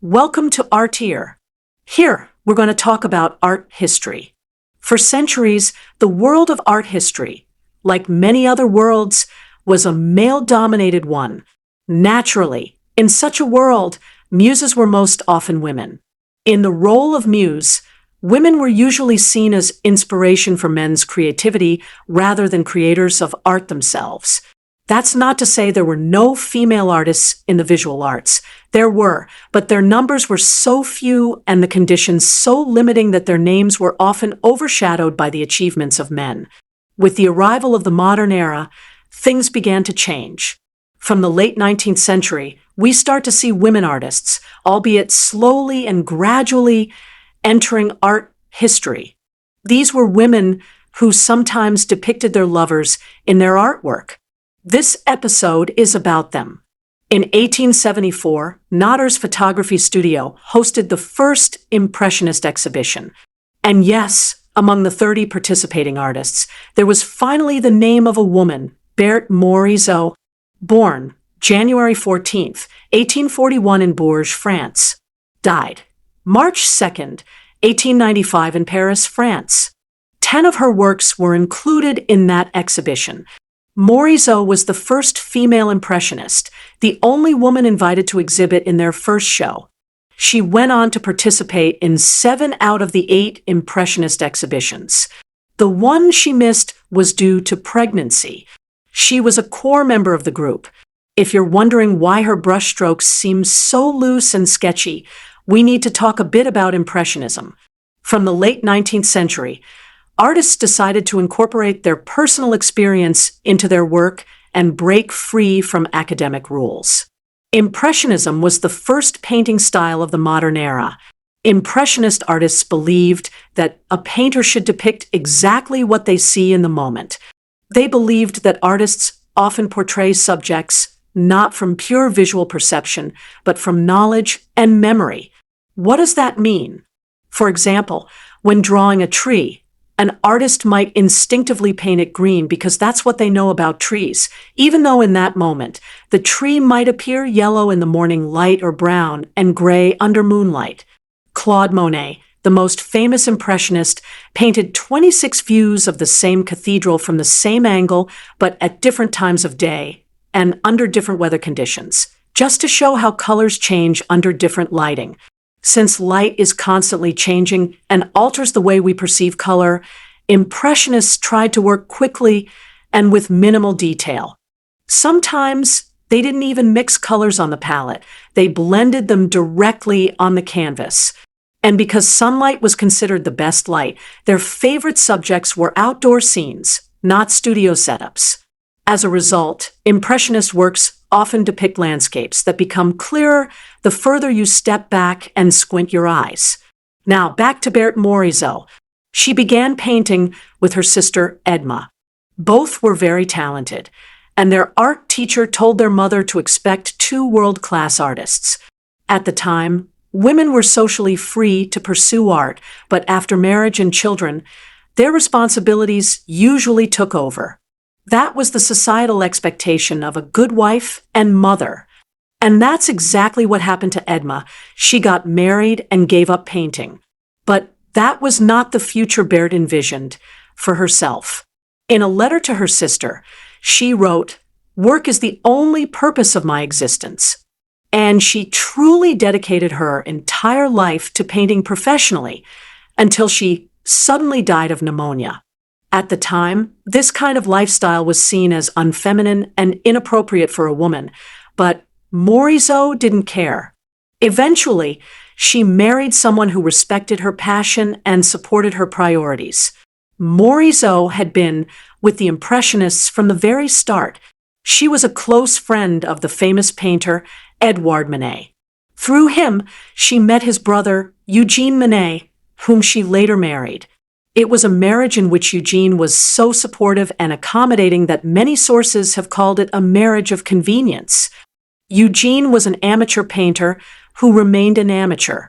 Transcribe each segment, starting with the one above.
Welcome to Art Here. Here, we're going to talk about art history. For centuries, the world of art history, like many other worlds, was a male-dominated one. Naturally, in such a world, muses were most often women. In the role of muse, women were usually seen as inspiration for men's creativity rather than creators of art themselves. That's not to say there were no female artists in the visual arts. There were, but their numbers were so few and the conditions so limiting that their names were often overshadowed by the achievements of men. With the arrival of the modern era, things began to change. From the late 19th century, we start to see women artists, albeit slowly and gradually, entering art history. These were women who sometimes depicted their lovers in their artwork. This episode is about them. In 1874, Notter's photography studio hosted the first Impressionist exhibition. And yes, among the 30 participating artists, there was finally the name of a woman, Berthe Morisot, born January 14, 1841 in Bourges, France. Died March 2, 1895 in Paris, France. 10 of her works were included in that exhibition. Morisot was the first female impressionist, the only woman invited to exhibit in their first show. She went on to participate in 7 out of the 8 impressionist exhibitions. The one she missed was due to pregnancy. She was a core member of the group. If you're wondering why her brushstrokes seem so loose and sketchy, we need to talk a bit about Impressionism. From the late 19th century, artists decided to incorporate their personal experience into their work and break free from academic rules. Impressionism was the first painting style of the modern era. Impressionist artists believed that a painter should depict exactly what they see in the moment. They believed that artists often portray subjects not from pure visual perception, but from knowledge and memory. What does that mean? For example, when drawing a tree, an artist might instinctively paint it green because that's what they know about trees, even though in that moment, the tree might appear yellow in the morning light or brown and gray under moonlight. Claude Monet, the most famous impressionist, painted 26 views of the same cathedral from the same angle, but at different times of day and under different weather conditions, just to show how colors change under different lighting. Since light is constantly changing and alters the way we perceive color, Impressionists tried to work quickly and with minimal detail. Sometimes they didn't even mix colors on the palette. They blended them directly on the canvas. And because sunlight was considered the best light, their favorite subjects were outdoor scenes, not studio setups. As a result, Impressionist works often depict landscapes that become clearer the further you step back and squint your eyes. Now, back to Berthe Morisot. She began painting with her sister Edma. Both were very talented, and their art teacher told their mother to expect 2 world-class artists. At the time, women were socially free to pursue art, but after marriage and children, their responsibilities usually took over. That was the societal expectation of a good wife and mother. And that's exactly what happened to Edma. She got married and gave up painting. But that was not the future Berthe envisioned for herself. In a letter to her sister, she wrote, "Work is the only purpose of my existence." And she truly dedicated her entire life to painting professionally until she suddenly died of pneumonia. At the time, this kind of lifestyle was seen as unfeminine and inappropriate for a woman, but Morisot didn't care. Eventually, she married someone who respected her passion and supported her priorities. Morisot had been with the Impressionists from the very start. She was a close friend of the famous painter Edouard Manet. Through him, she met his brother, Eugene Manet, whom she later married. It was a marriage in which Eugene was so supportive and accommodating that many sources have called it a marriage of convenience. Eugene was an amateur painter who remained an amateur.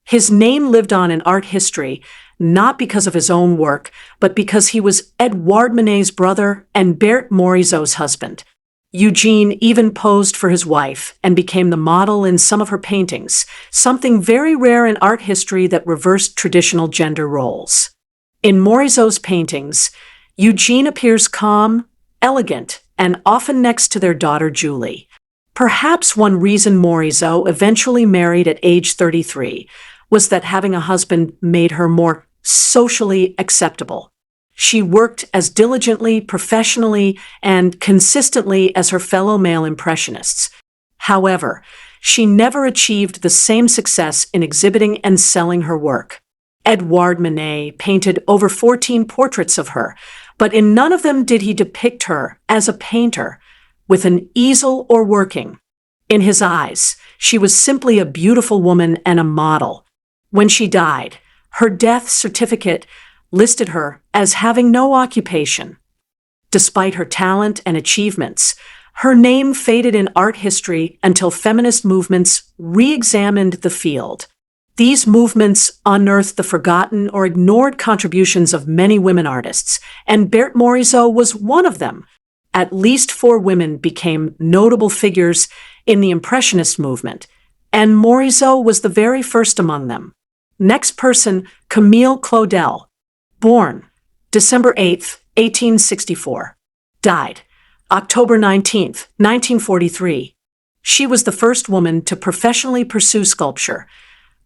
His name lived on in art history, not because of his own work, but because he was Edouard Manet's brother and Berthe Morisot's husband. Eugene even posed for his wife and became the model in some of her paintings, something very rare in art history that reversed traditional gender roles. In Morisot's paintings, Eugene appears calm, elegant, and often next to their daughter Julie. Perhaps one reason Morisot eventually married at age 33 was that having a husband made her more socially acceptable. She worked as diligently, professionally, and consistently as her fellow male impressionists. However, she never achieved the same success in exhibiting and selling her work. Edouard Manet painted over 14 portraits of her, but in none of them did he depict her as a painter, with an easel or working. In his eyes, she was simply a beautiful woman and a model. When she died, her death certificate listed her as having no occupation. Despite her talent and achievements, her name faded in art history until feminist movements re-examined the field. These movements unearthed the forgotten or ignored contributions of many women artists, and Berthe Morisot was one of them. At least 4 women became notable figures in the Impressionist movement, and Morisot was the very first among them. Next person, Camille Claudel. Born December 8, 1864. Died October 19, 1943. She was the first woman to professionally pursue sculpture,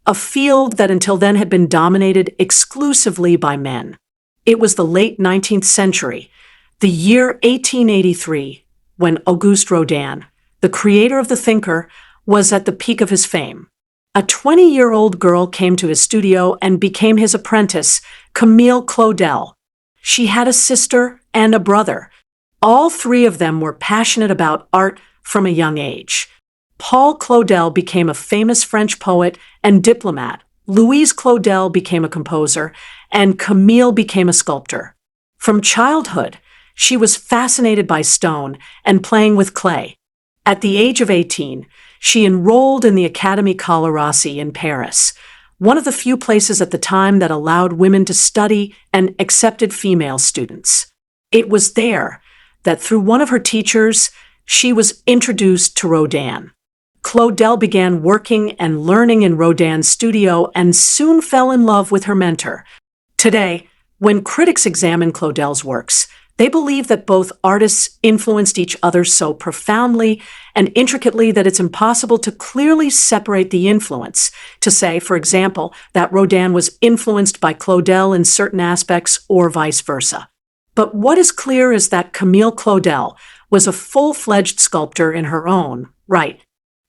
a field that until then had been dominated exclusively by men. It was the late 19th century, the year 1883, when Auguste Rodin, the creator of the thinker, was at the peak of his fame. A 20-year-old girl came to his studio and became his apprentice, Camille Claudel. She had a sister and a brother. All 3 of them were passionate about art from a young age. Paul Claudel became a famous French poet and diplomat. Louise Claudel became a composer, and Camille became a sculptor. From childhood, she was fascinated by stone and playing with clay. At the age of 18, she enrolled in the Académie Colarossi in Paris, one of the few places at the time that allowed women to study and accepted female students. It was there that through one of her teachers, she was introduced to Rodin. Claudel began working and learning in Rodin's studio and soon fell in love with her mentor. Today, when critics examine Claudel's works, they believe that both artists influenced each other so profoundly and intricately that it's impossible to clearly separate the influence. To say, for example, that Rodin was influenced by Claudel in certain aspects or vice versa. But what is clear is that Camille Claudel was a full-fledged sculptor in her own right.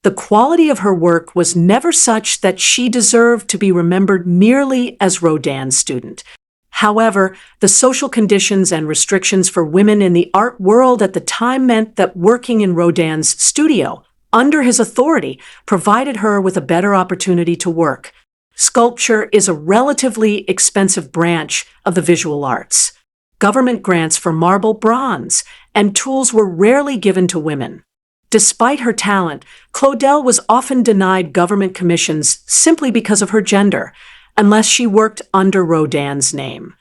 The quality of her work was never such that she deserved to be remembered merely as Rodin's student. However, the social conditions and restrictions for women in the art world at the time meant that working in Rodin's studio, under his authority, provided her with a better opportunity to work. Sculpture is a relatively expensive branch of the visual arts. Government grants for marble, bronze, and tools were rarely given to women. Despite her talent, Claudel was often denied government commissions simply because of her gender, unless she worked under Rodin's name.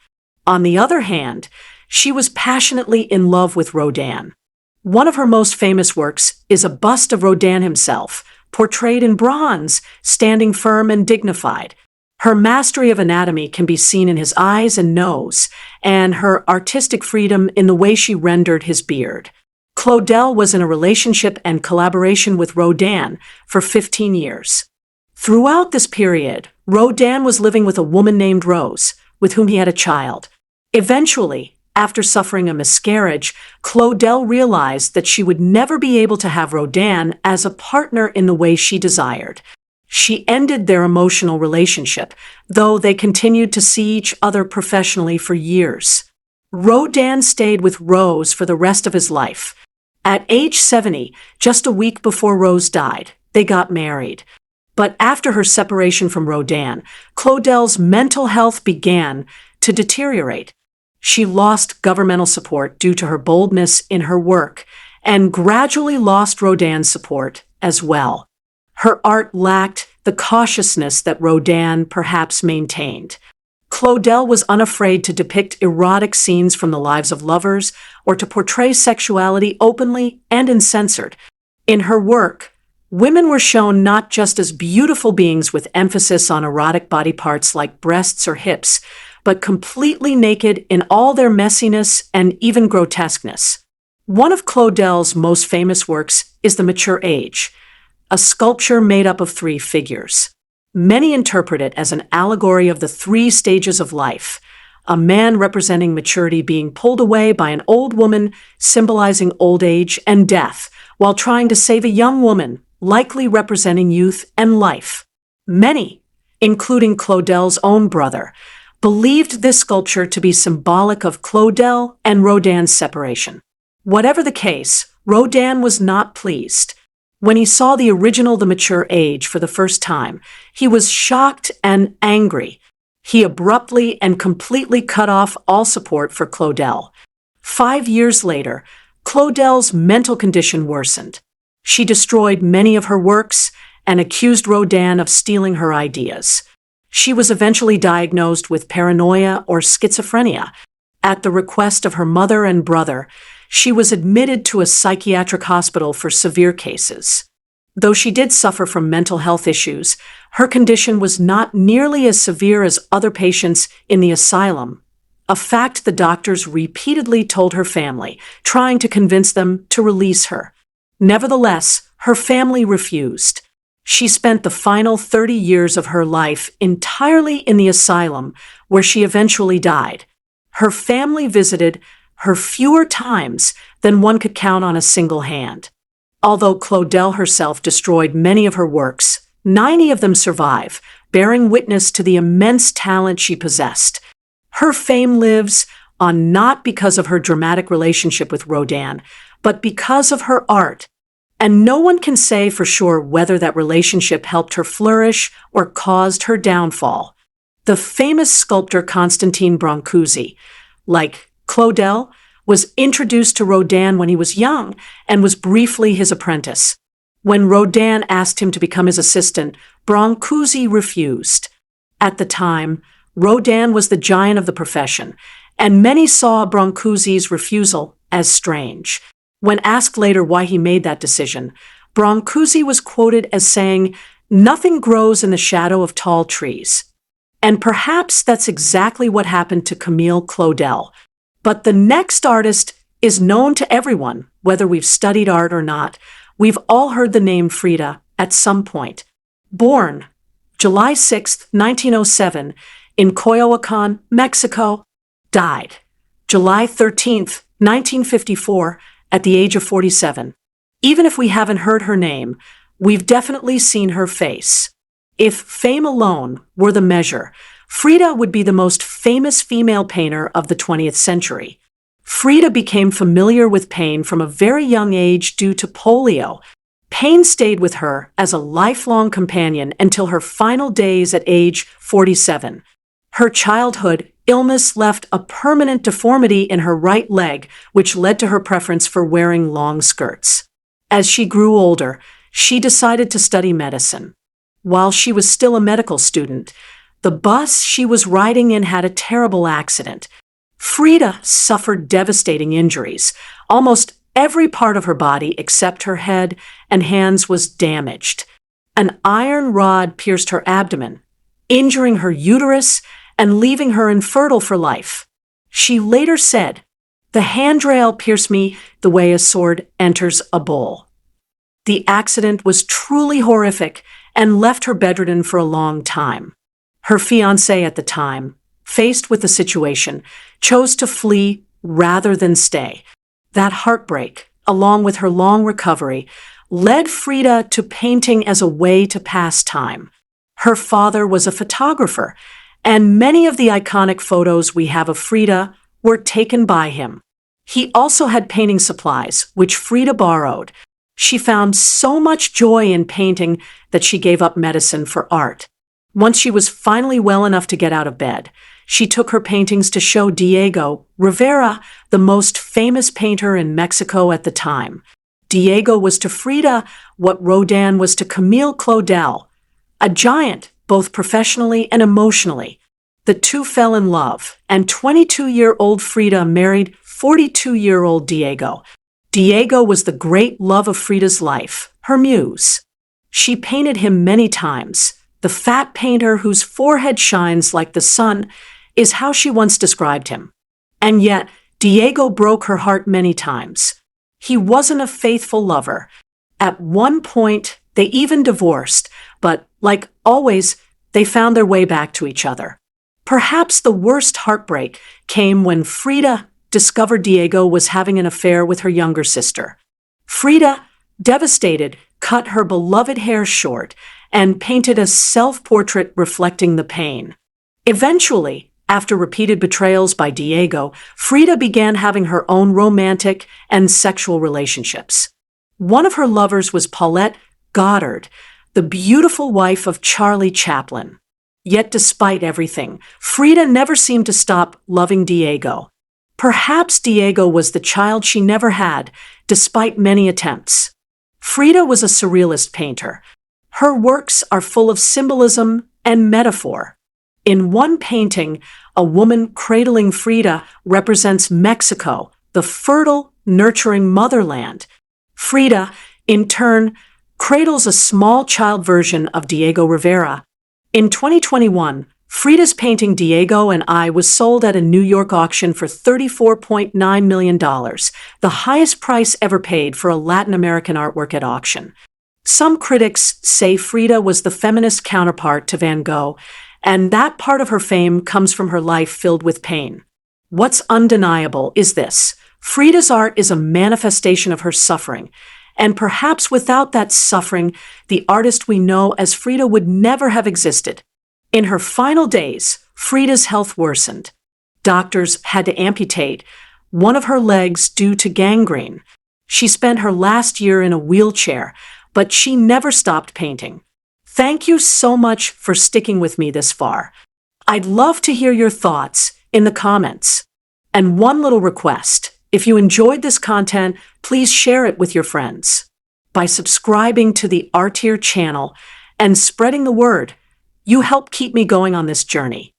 On the other hand, she was passionately in love with Rodin. One of her most famous works is a bust of Rodin himself, portrayed in bronze, standing firm and dignified. Her mastery of anatomy can be seen in his eyes and nose, and her artistic freedom in the way she rendered his beard. Claudel was in a relationship and collaboration with Rodin for 15 years. Throughout this period, Rodin was living with a woman named Rose, with whom he had a child. Eventually, after suffering a miscarriage, Claudel realized that she would never be able to have Rodin as a partner in the way she desired. She ended their emotional relationship, though they continued to see each other professionally for years. Rodin stayed with Rose for the rest of his life. At age 70, just a week before Rose died, they got married. But after her separation from Rodin, Claudel's mental health began to deteriorate. She lost governmental support due to her boldness in her work, and gradually lost Rodin's support as well. Her art lacked the cautiousness that Rodin perhaps maintained. Claudel was unafraid to depict erotic scenes from the lives of lovers or to portray sexuality openly and uncensored. In her work, women were shown not just as beautiful beings with emphasis on erotic body parts like breasts or hips, but completely naked in all their messiness and even grotesqueness. One of Claudel's most famous works is The Mature Age, a sculpture made up of 3 figures. Many interpret it as an allegory of the 3 stages of life, a man representing maturity being pulled away by an old woman symbolizing old age and death, while trying to save a young woman, likely representing youth and life. Many, including Claudel's own brother, believed this sculpture to be symbolic of Claudel and Rodin's separation. Whatever the case, Rodin was not pleased. When he saw the original The Mature Age for the first time, he was shocked and angry. He abruptly and completely cut off all support for Claudel. 5 years later, Claudel's mental condition worsened. She destroyed many of her works and accused Rodin of stealing her ideas. She was eventually diagnosed with paranoia or schizophrenia. At the request of her mother and brother, she was admitted to a psychiatric hospital for severe cases. Though she did suffer from mental health issues, her condition was not nearly as severe as other patients in the asylum, a fact the doctors repeatedly told her family, trying to convince them to release her. Nevertheless, her family refused. She spent the final 30 years of her life entirely in the asylum, where she eventually died. Her family visited her fewer times than one could count on a single hand. Although Claudel herself destroyed many of her works, 90 of them survive, bearing witness to the immense talent she possessed. Her fame lives on not because of her dramatic relationship with Rodin, but because of her art. And no one can say for sure whether that relationship helped her flourish or caused her downfall. The famous sculptor Constantine Brancusi, like Claudel, was introduced to Rodin when he was young and was briefly his apprentice. When Rodin asked him to become his assistant, Brancusi refused. At the time, Rodin was the giant of the profession, and many saw Brancusi's refusal as strange. When asked later why he made that decision, Brancusi was quoted as saying, "Nothing grows in the shadow of tall trees." And perhaps that's exactly what happened to Camille Claudel. But the next artist is known to everyone, whether we've studied art or not. We've all heard the name Frida at some point. Born July 6, 1907, in Coyoacán, Mexico, died July 13, 1954, at the age of 47. Even if we haven't heard her name, we've definitely seen her face. If fame alone were the measure, Frida would be the most famous female painter of the 20th century. Frida became familiar with pain from a very young age due to polio. Pain stayed with her as a lifelong companion until her final days at age 47. Her childhood illness left a permanent deformity in her right leg, which led to her preference for wearing long skirts. As she grew older, she decided to study medicine. While she was still a medical student, the bus she was riding in had a terrible accident. Frida suffered devastating injuries. Almost every part of her body except her head and hands was damaged. An iron rod pierced her abdomen, injuring her uterus and leaving her infertile for life. She later said, "The handrail pierced me the way a sword enters a bowl." The accident was truly horrific and left her bedridden for a long time. Her fiancé at the time, faced with the situation, chose to flee rather than stay. That heartbreak, along with her long recovery, led Frida to painting as a way to pass time. Her father was a photographer, and many of the iconic photos we have of Frida were taken by him. He also had painting supplies, which Frida borrowed. She found so much joy in painting that she gave up medicine for art. Once she was finally well enough to get out of bed, she took her paintings to show Diego Rivera, the most famous painter in Mexico at the time. Diego was to Frida what Rodin was to Camille Claudel, a giant both professionally and emotionally. The two fell in love, and 22-year-old Frida married 42-year-old Diego. Diego was the great love of Frida's life, her muse. She painted him many times. The fat painter whose forehead shines like the sun is how she once described him. And yet, Diego broke her heart many times. He wasn't a faithful lover. At one point, they even divorced, but, like always, they found their way back to each other. Perhaps the worst heartbreak came when Frida discovered Diego was having an affair with her younger sister. Frida, devastated, cut her beloved hair short and painted a self-portrait reflecting the pain. Eventually, after repeated betrayals by Diego, Frida began having her own romantic and sexual relationships. One of her lovers was Paulette Goddard, the beautiful wife of Charlie Chaplin. Yet despite everything, Frida never seemed to stop loving Diego. Perhaps Diego was the child she never had, despite many attempts. Frida was a surrealist painter. Her works are full of symbolism and metaphor. In one painting, a woman cradling Frida represents Mexico, the fertile, nurturing motherland. Frida, in turn, cradles a small child version of Diego Rivera. In 2021, Frida's painting Diego and I was sold at a New York auction for $34.9 million, the highest price ever paid for a Latin American artwork at auction. Some critics say Frida was the feminist counterpart to Van Gogh, and that part of her fame comes from her life filled with pain. What's undeniable is this: Frida's art is a manifestation of her suffering, and perhaps without that suffering, the artist we know as Frida would never have existed. In her final days, Frida's health worsened. Doctors had to amputate one of her legs due to gangrene. She spent her last year in a wheelchair, but she never stopped painting. Thank you so much for sticking with me this far. I'd love to hear your thoughts in the comments. And one little request: if you enjoyed this content, please share it with your friends. By subscribing to the Art Here channel and spreading the word, you help keep me going on this journey.